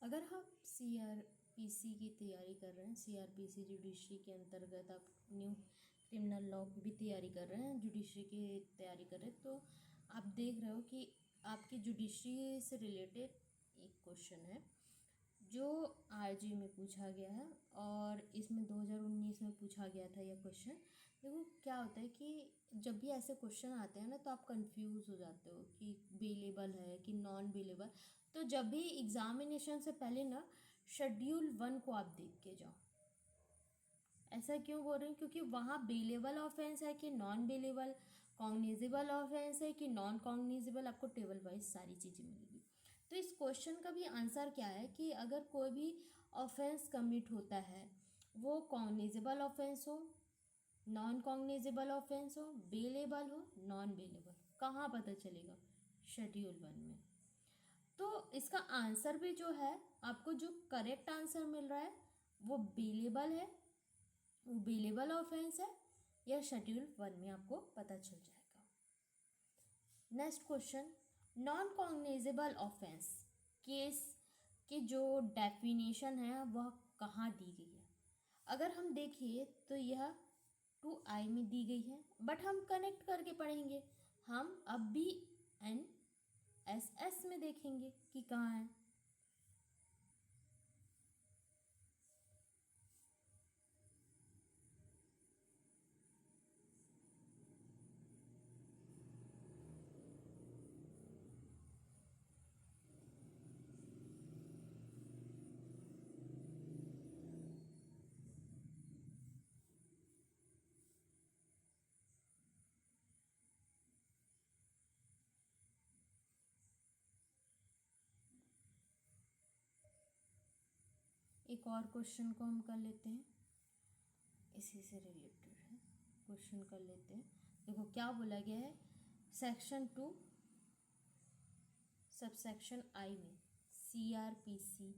अगर आप सीआरपीसी की तैयारी कर रहे हैं, सीआरपीसी जुडिशरी के अंतर्गत आप न्यू क्रिमिनल लॉ की भी तैयारी कर रहे हैं, जुडिशरी की तैयारी कर रहे हैं, तो आप देख रहे हो कि आपकी जुडिशरी से रिलेटेड एक क्वेश्चन है जो आरजी में पूछा गया है और इसमें 2019 में पूछा गया था यह क्वेश्चन। देखो क्या होता है कि जब भी ऐसे क्वेश्चन आते हैं ना तो आप कंफ्यूज हो जाते हो कि बेलेबल है कि नॉन बेलेबल। तो जब भी एग्जामिनेशन से पहले ना शेड्यूल 1 को आप देख के जाओ। ऐसा क्यों बोल रही हूँ? क्योंकि वहाँ बेलेबल ऑफेंस है कि नॉन बेलेबल, कॉग्निजेबल ऑफेंस है कि नॉन कॉग्निजेबल, आपको टेबल वाइज सारी चीज़ें मिलेगी। तो इस क्वेश्चन का भी आंसर क्या है कि अगर कोई भी ऑफेंस कमिट होता है, वो कॉग्निजेबल ऑफेंस हो, नॉन कॉग्निजेबल ऑफेंस हो, बेलेबल हो, नॉन बेलेबल, कहाँ पता चलेगा? शेड्यूल 1 में। तो इसका आंसर भी जो है, आपको जो करेक्ट आंसर मिल रहा है वो बेलेबल है, वो बेलेबल ऑफेंस है, या शेड्यूल 1 में आपको पता चल जाएगा। Next question, non cognizable offence case की जो डेफिनेशन है वह कहाँ दी गई है? अगर हम देखिए तो यह 2I में दी गई है, बट हम कनेक्ट करके पढ़ेंगे। हम अब भी NSS में देखेंगे कि कहाँ है। एक और क्वेश्चन को हम कर लेते हैं, इसी से रिलेटेड है, क्वेश्चन कर लेते हैं। देखो क्या बोला गया है, सेक्शन 2 सबसेक्शन आई में सीआरपीसी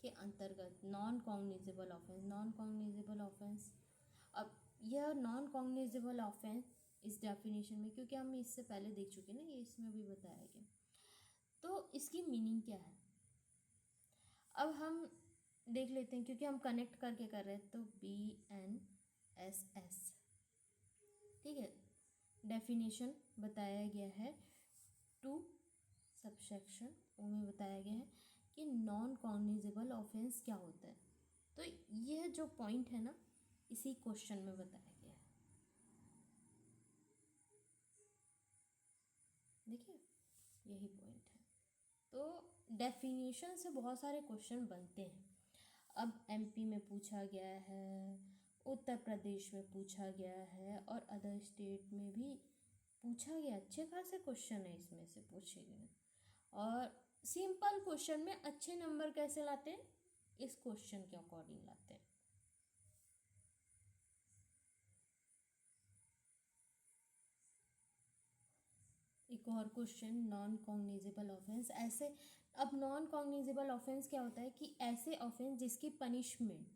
के अंतर्गत non cognizable offence, non cognizable offence. अब यह नॉन कॉग्निजेबल ऑफेंस इस डेफिनेशन में, क्योंकि हम इससे पहले देख चुके हैं ना, ये इसमें भी बताया गया, तो इसकी मीनिंग क्या है अब हम देख लेते हैं, क्योंकि हम कनेक्ट करके कर रहे हैं। तो BNSS, ठीक है, डेफिनेशन बताया गया है 2 सबसेक्शन ओ में बताया गया है कि नॉन कॉग्निजेबल ऑफेंस क्या होता है। तो यह जो पॉइंट है ना, इसी क्वेश्चन में बताया गया है। देखिए यही पॉइंट है। तो डेफिनेशन से बहुत सारे क्वेश्चन बनते हैं। अब MP में पूछा गया है, उत्तर प्रदेश में पूछा गया है, और अदर स्टेट में भी पूछा गया। अच्छे खासे क्वेश्चन है इसमें से पूछे गए। और सिंपल क्वेश्चन में अच्छे नंबर कैसे लाते हैं? इस क्वेश्चन के अकॉर्डिंग लाते हैं। एक और क्वेश्चन, नॉन कॉग्निजेबल ऑफेंस। ऐसे, अब नॉन कॉग्निजेबल ऑफेंस क्या होता है कि ऐसे ऑफेंस जिसकी पनिशमेंट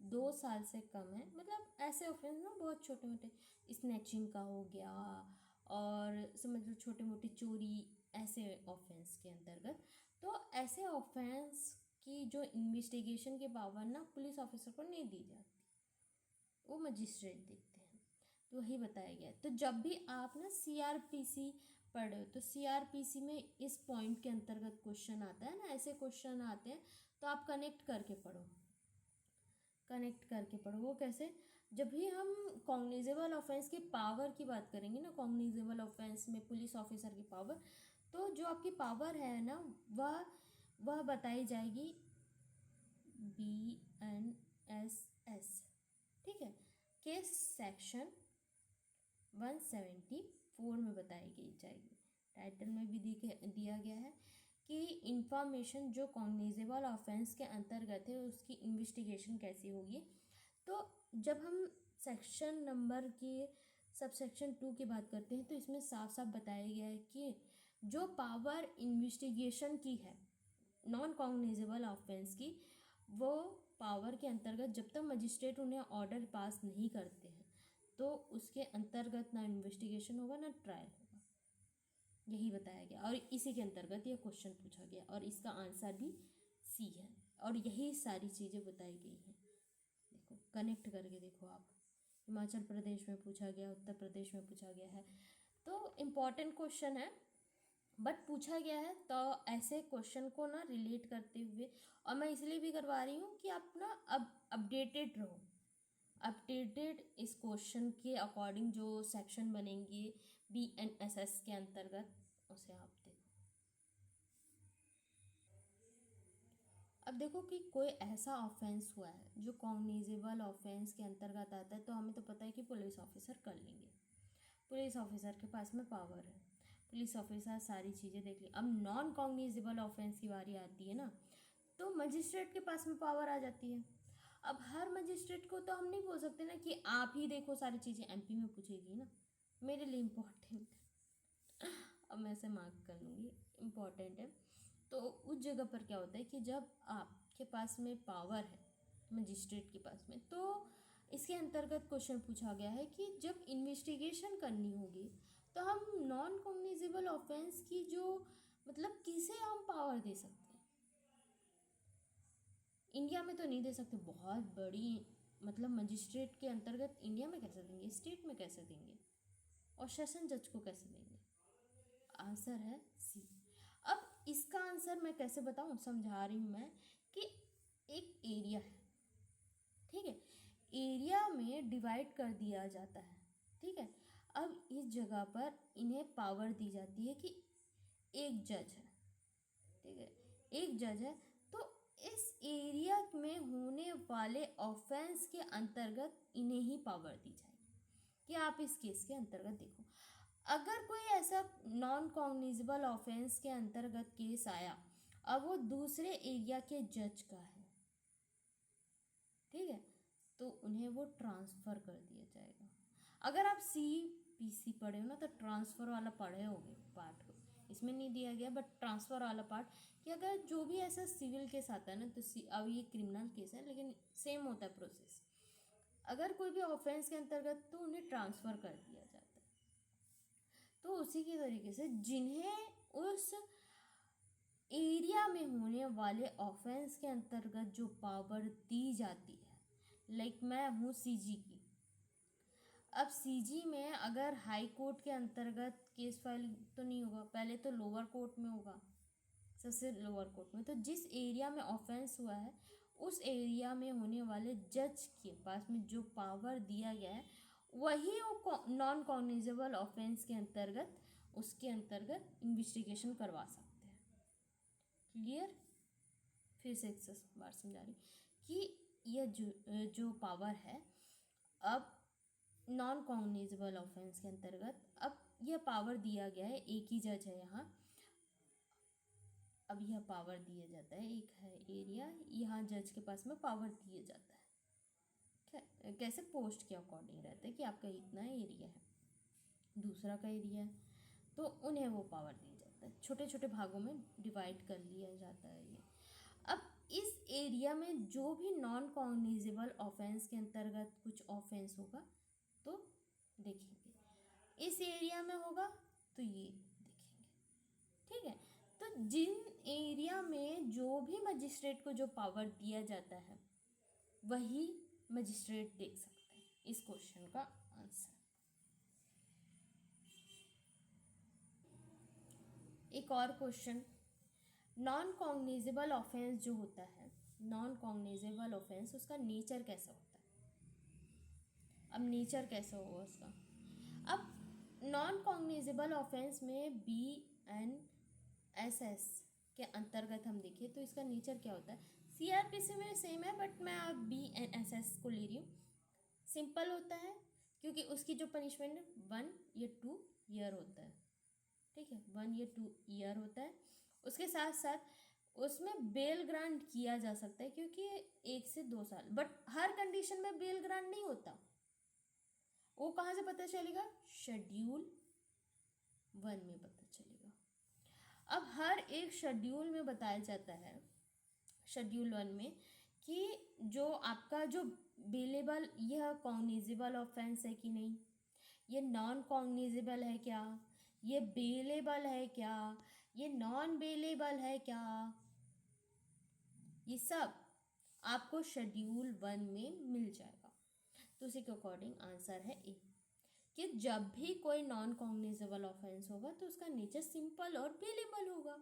2 साल से कम है, मतलब ऐसे ऑफेंस ना बहुत छोटे मोटे, स्नैचिंग का हो गया, और समझ लो छोटे मोटी चोरी, ऐसे ऑफेंस के अंतर्गत। तो ऐसे ऑफेंस की जो इन्वेस्टिगेशन के पावर ना पुलिस ऑफिसर को नहीं दी जाती, वो मजिस्ट्रेट देखते हैं। तो वही बताया गया है। तो जब भी आप ना सीआरपीसी पढ़े हो, तो सीआरपीसी में इस पॉइंट के अंतर्गत क्वेश्चन आता है ना, ऐसे क्वेश्चन आते हैं, तो आप कनेक्ट करके पढ़ो, कनेक्ट करके पढ़ो। वो कैसे? जब भी हम कॉग्निजेबल ऑफेंस की पावर की बात करेंगे ना, कॉग्निजेबल ऑफेंस में पुलिस ऑफिसर की पावर, तो जो आपकी पावर है ना, वह बताई जाएगी BNSS, ठीक है, के सेक्शन 174 में बताई गई जाएगी। टाइटल में भी दिया गया है कि इंफॉर्मेशन जो कॉग्निजेबल ऑफेंस के अंतर्गत है उसकी इन्वेस्टिगेशन कैसी होगी। तो जब हम सेक्शन नंबर की सबसेक्शन 2 की बात करते हैं, तो इसमें साफ साफ बताया गया है कि जो पावर इन्वेस्टिगेशन की है नॉन कॉग्निजेबल ऑफेंस की, वो पावर के अंतर्गत जब तक मजिस्ट्रेट उन्हें ऑर्डर पास नहीं करते हैं, तो उसके अंतर्गत ना इन्वेस्टिगेशन होगा ना ट्रायल होगा। यही बताया गया, और इसी के अंतर्गत यह क्वेश्चन पूछा गया, और इसका आंसर भी सी है, और यही सारी चीज़ें बताई गई हैं। देखो कनेक्ट करके देखो आप, हिमाचल प्रदेश में पूछा गया, उत्तर प्रदेश में पूछा गया है, तो इम्पॉर्टेंट क्वेश्चन है बट पूछा गया है। तो ऐसे क्वेश्चन को ना रिलेट करते हुए, और मैं इसलिए भी करवा रही हूँ कि आप ना अब अपडेटेड रहो, अपडेटेड इस क्वेश्चन के अकॉर्डिंग जो सेक्शन बनेंगे BNSS के अंतर्गत, उसे आप देखो। अब देखो कि कोई ऐसा ऑफेंस हुआ है जो कॉग्निजेबल ऑफेंस के अंतर्गत आता है, तो हमें तो पता है कि पुलिस ऑफिसर कर लेंगे, पुलिस ऑफिसर के पास में पावर है, पुलिस ऑफिसर सारी चीज़ें देख ली। अब नॉन कॉग्निजेबल ऑफेंस की बारी आती है ना, तो मजिस्ट्रेट के पास में पावर आ जाती है। अब हर मजिस्ट्रेट को तो हम नहीं बोल सकते ना कि आप ही देखो सारी चीज़ें, MP में पूछेगी ना, मेरे लिए इम्पोर्टेंट, अब मैं इसे मार्क कर लूँगी, इम्पॉर्टेंट है। तो उस जगह पर क्या होता है कि जब आपके पास में पावर है मजिस्ट्रेट के पास में, तो इसके अंतर्गत क्वेश्चन पूछा गया है कि जब इन्वेस्टिगेशन करनी होगी तो हम नॉन कॉग्निजेबल ऑफेंस की जो मतलब किसे हम पावर दे सकते हैं। इंडिया में तो नहीं दे सकते, बहुत बड़ी मतलब मजिस्ट्रेट के अंतर्गत इंडिया में कैसे देंगे, स्टेट में कैसे देंगे, और सेशन जज को कैसे देंगे। आंसर है सी। अब इसका आंसर मैं कैसे बताऊं, समझा रही हूँ मैं कि एक एरिया है, ठीक है, एरिया में डिवाइड कर दिया जाता है, ठीक है। अब इस जगह पर इन्हें पावर दी जाती है कि एक जज है, ठीक है, एक जज है, तो इस एरिया में होने वाले ऑफेंस के अंतर्गत इन्हें ही पावर दी जाएगी कि आप इस केस के अंतर्गत देखो। अगर कोई ऐसा नॉन कॉग्निजेबल ऑफेंस के अंतर्गत केस आया, अब वो दूसरे एरिया के जज का है, ठीक है, तो उन्हें वो ट्रांसफ़र कर दिया जाएगा। अगर आप CPC पढ़े हो ना, तो ट्रांसफ़र वाला पढ़े होगे पार्ट को, इसमें नहीं दिया गया बट ट्रांसफ़र वाला पार्ट, कि अगर जो भी ऐसा सिविल केस आता है ना, तो अब ये क्रिमिनल केस है लेकिन सेम होता है प्रोसेस, अगर कोई भी ऑफेंस के अंतर्गत, तो उन्हें ट्रांसफ़र कर दिया जाता है। तो उसी के तरीके से जिन्हें उस एरिया में होने वाले ऑफेंस के अंतर्गत जो पावर दी जाती है, लाइक मैं हूँ CG की, अब CG में अगर हाई कोर्ट के अंतर्गत केस फाइल तो नहीं होगा, पहले तो लोअर कोर्ट में होगा, सबसे लोअर कोर्ट में। तो जिस एरिया में ऑफेंस हुआ है उस एरिया में होने वाले जज के पास में जो पावर दिया गया है, वही वो नॉन कॉग्निजेबल ऑफेंस के अंतर्गत उसके अंतर्गत इन्वेस्टिगेशन करवा सकते हैं। क्लियर, फिर से एक बार समझा रही कि यह जो पावर है, अब नॉन कॉग्निजेबल ऑफेंस के अंतर्गत अब यह पावर दिया गया है, एक ही जज है यहाँ, अब यह पावर दिया जाता है, एक है एरिया, यहाँ जज के पास में पावर दिया जाता है, कैसे पोस्ट के अकॉर्डिंग रहता है कि आपका इतना एरिया है, दूसरा का एरिया है, तो उन्हें वो पावर दी जाता है, छोटे छोटे भागों में डिवाइड कर लिया जाता है ये। अब इस एरिया में जो भी नॉन कॉग्निजेबल ऑफेंस के अंतर्गत कुछ ऑफेंस होगा तो देखेंगे, इस एरिया में होगा तो ये देखेंगे, ठीक है। तो जिन एरिया में जो भी मजिस्ट्रेट को जो पावर दिया जाता है वही मजिस्ट्रेट देख सकते हैं, इस क्वेश्चन का आंसर। एक और क्वेश्चन, नॉन कॉग्निजेबल ऑफेंस जो होता है, नॉन कॉग्निजेबल ऑफेंस उसका नेचर कैसा होता है। अब नेचर कैसा होगा उसका, अब नॉन कॉग्निजेबल ऑफेंस में BNSS के अंतर्गत हम देखें तो इसका नेचर क्या होता है, CRPC में सेम है बट मैं अब BNSS को ले रही हूँ। सिंपल होता है क्योंकि उसकी जो पनिशमेंट है 1 या 2 ईयर होता है, ठीक है, 1 या 2 ईयर होता है। उसके साथ साथ उसमें बेल ग्रांट किया जा सकता है क्योंकि 1 से 2 साल, बट हर कंडीशन में बेल ग्रांट नहीं होता। वो कहाँ से पता चलेगा, शेड्यूल 1 में पता चलेगा। अब हर एक शेड्यूल में बताया जाता है, शेड्यूल 1 में, कि जो आपका जो बेलेबल, यह कॉग्निजेबल ऑफेंस है कि नहीं, ये नॉन कॉग्निजेबल है क्या, ये बेलेबल है क्या, ये नॉन बेलेबल है क्या, ये सब आपको शेड्यूल 1 में मिल जाएगा। तो उसी के अकॉर्डिंग आंसर है ए, कि जब भी कोई नॉन कॉग्निजेबल ऑफेंस होगा तो उसका नेचर सिंपल और पेलेबल होगा।